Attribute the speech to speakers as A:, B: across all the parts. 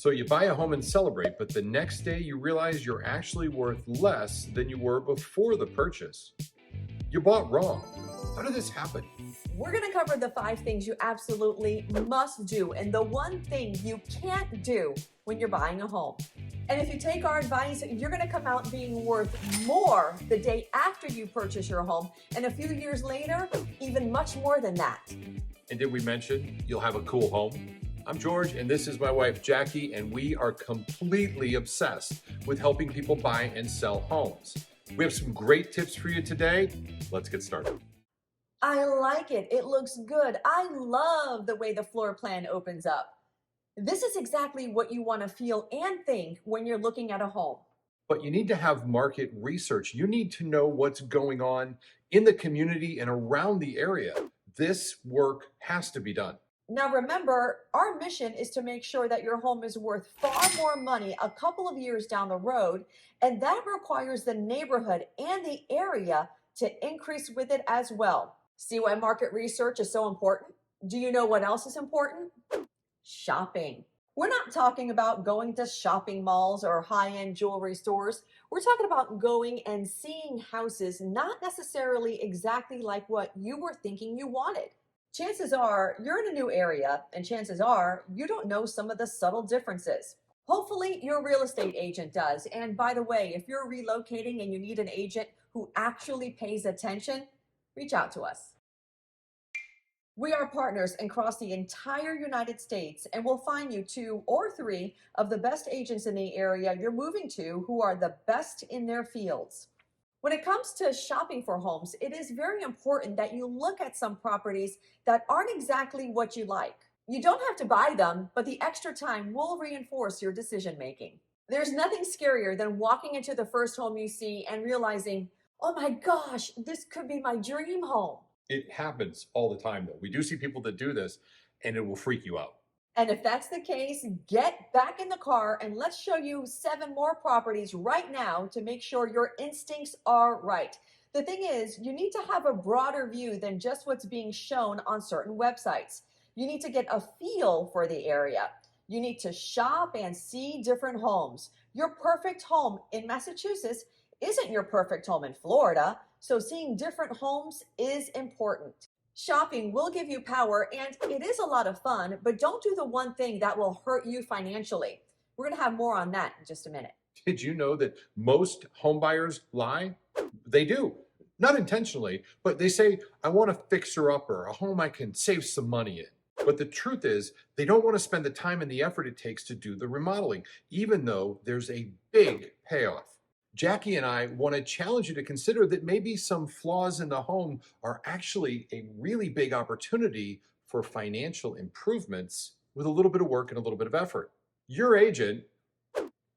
A: So you buy a home and celebrate, but the next day you realize you're actually worth less than you were before the purchase. You bought wrong. How did this happen?
B: We're going to cover the 5 things you absolutely must do and the one thing you can't do when you're buying a home. And if you take our advice, you're going to come out being worth more the day after you purchase your home, and a few years later, even much more than that.
A: And did we mention you'll have a cool home? I'm George, and this is my wife, Jackie, and we are completely obsessed with helping people buy and sell homes. We have some great tips for you today. Let's get started.
B: I like it. It looks good. I love the way the floor plan opens up. This is exactly what you want to feel and think when you're looking at a home.
A: But you need to have market research. You need to know what's going on in the community and around the area. This work has to be done.
B: Now remember, our mission is to make sure that your home is worth far more money a couple of years down the road, and that requires the neighborhood and the area to increase with it as well. See why market research is so important? Do you know what else is important? Shopping. We're not talking about going to shopping malls or high-end jewelry stores. We're talking about going and seeing houses not necessarily exactly like what you were thinking you wanted. Chances are you're in a new area, and chances are you don't know some of the subtle differences. Hopefully your real estate agent does. And by the way, if you're relocating and you need an agent who actually pays attention, reach out to us. We are partners across the entire United States, and we'll find you 2 or 3 of the best agents in the area you're moving to who are the best in their fields. When it comes to shopping for homes, it is very important that you look at some properties that aren't exactly what you like. You don't have to buy them, but the extra time will reinforce your decision making. There's nothing scarier than walking into the first home you see and realizing, oh my gosh, this could be my dream home.
A: It happens all the time, though. We do see people that do this, and it will freak you out.
B: And if that's the case, get back in the car and let's show you 7 more properties right now to make sure your instincts are right. The thing is, you need to have a broader view than just what's being shown on certain websites. You need to get a feel for the area. You need to shop and see different homes. Your perfect home in Massachusetts isn't your perfect home in Florida, so seeing different homes is important. Shopping will give you power, and it is a lot of fun, but don't do the one thing that will hurt you financially. We're going to have more on that in just a minute.
A: Did you know that most home buyers lie? They do. Not intentionally, but they say, I want a fixer-upper, a home I can save some money in. But the truth is, they don't want to spend the time and the effort it takes to do the remodeling, even though there's a big payoff. Jackie and I want to challenge you to consider that maybe some flaws in the home are actually a really big opportunity for financial improvements with a little bit of work and a little bit of effort. Your agent,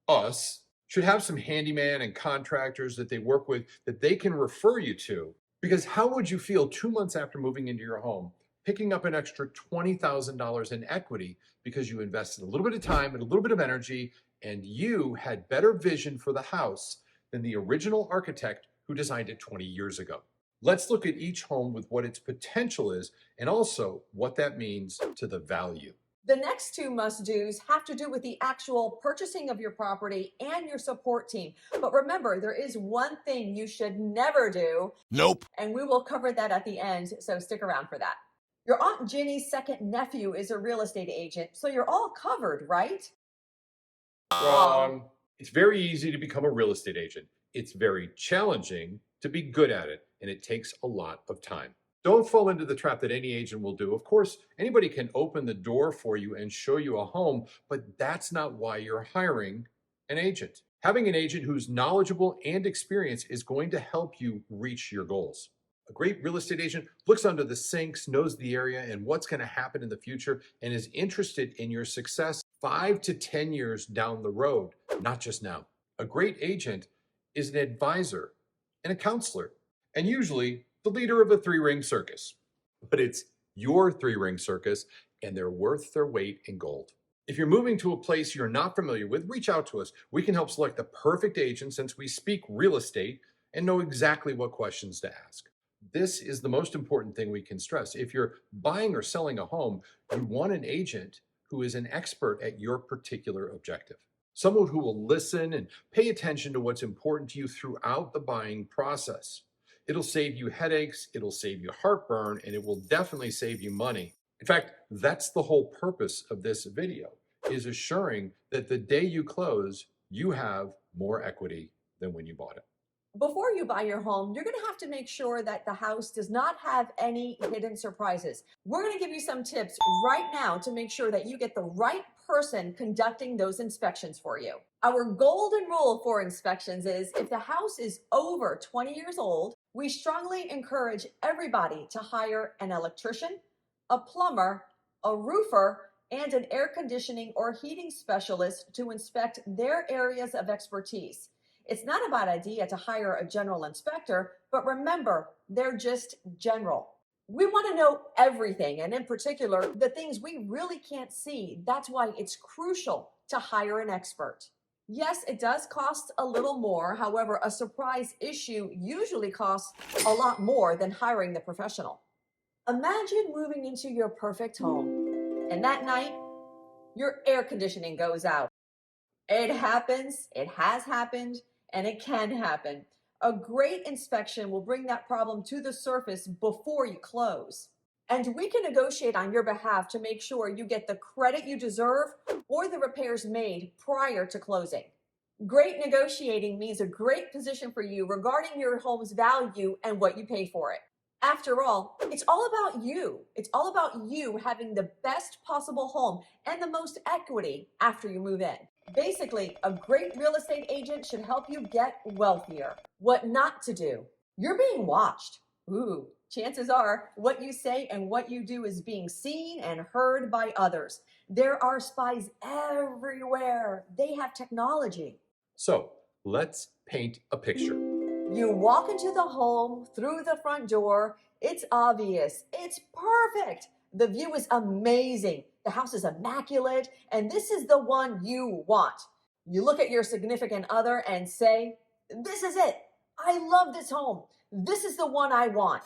A: us, should have some handyman and contractors that they work with that they can refer you to. Because how would you feel 2 months after moving into your home, picking up an extra $20,000 in equity because you invested a little bit of time and a little bit of energy and you had better vision for the house than the original architect who designed it 20 years ago? Let's look at each home with what its potential is and also what that means to the value.
B: The next 2 must-dos have to do with the actual purchasing of your property and your support team. But remember, there is one thing you should never do.
C: Nope.
B: And we will cover that at the end, so stick around for that. Your Aunt Ginny's second nephew is a real estate agent, so you're all covered, right?
A: Wrong. It's very easy to become a real estate agent. It's very challenging to be good at it, and it takes a lot of time. Don't fall into the trap that any agent will do. Of course, anybody can open the door for you and show you a home, but that's not why you're hiring an agent. Having an agent who's knowledgeable and experienced is going to help you reach your goals. A great real estate agent looks under the sinks, knows the area and what's going to happen in the future, and is interested in your success 5 to 10 years down the road, not just now. A great agent is an advisor and a counselor, and usually the leader of a 3-ring circus. But it's your 3-ring circus, and they're worth their weight in gold. If you're moving to a place you're not familiar with, reach out to us. We can help select the perfect agent since we speak real estate and know exactly what questions to ask. This is the most important thing we can stress. If you're buying or selling a home, you want an agent who is an expert at your particular objective. Someone who will listen and pay attention to what's important to you throughout the buying process. It'll save you headaches, it'll save you heartburn, and it will definitely save you money. In fact, that's the whole purpose of this video, is assuring that the day you close, you have more equity than when you bought it.
B: Before you buy your home, you're going to have to make sure that the house does not have any hidden surprises. We're going to give you some tips right now to make sure that you get the right person conducting those inspections for you. Our golden rule for inspections is if the house is over 20 years old, we strongly encourage everybody to hire an electrician, a plumber, a roofer, and an air conditioning or heating specialist to inspect their areas of expertise. It's not a bad idea to hire a general inspector, but remember, they're just general. We want to know everything, and in particular, the things we really can't see. That's why it's crucial to hire an expert. Yes, it does cost a little more. However, a surprise issue usually costs a lot more than hiring the professional. Imagine moving into your perfect home, and that night, your air conditioning goes out. It happens, it has happened, and it can happen. A great inspection will bring that problem to the surface before you close. And we can negotiate on your behalf to make sure you get the credit you deserve or the repairs made prior to closing. Great negotiating means a great position for you regarding your home's value and what you pay for it. After all, it's all about you. It's all about you having the best possible home and the most equity after you move in. Basically, a great real estate agent should help you get wealthier. What not to do. You're being watched. Ooh, chances are what you say and what you do is being seen and heard by others. There are spies everywhere. They have technology.
A: So let's paint a picture.
B: You walk into the home through the front door. It's obvious. It's perfect. The view is amazing. The house is immaculate, and this is the one you want. You look at your significant other and say, "This is it. I love this home. This is the one I want."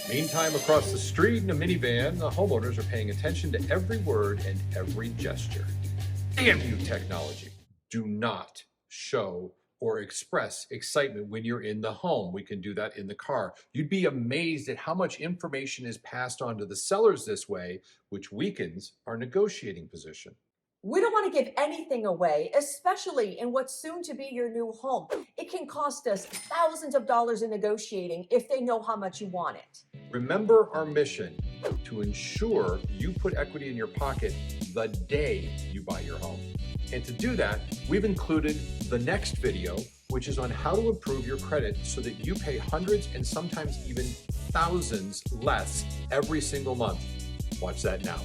A: Meantime, across the street in a minivan, the homeowners are paying attention to every word and every gesture. Damn you, technology. Do not show or express excitement when you're in the home. We can do that in the car. You'd be amazed at how much information is passed on to the sellers this way, which weakens our negotiating position.
B: We don't want to give anything away, especially in what's soon to be your new home. It can cost us thousands of dollars in negotiating if they know how much you want it.
A: Remember our mission to ensure you put equity in your pocket the day you buy your home. And to do that, we've included the next video, which is on how to improve your credit so that you pay hundreds and sometimes even thousands less every single month. Watch that now.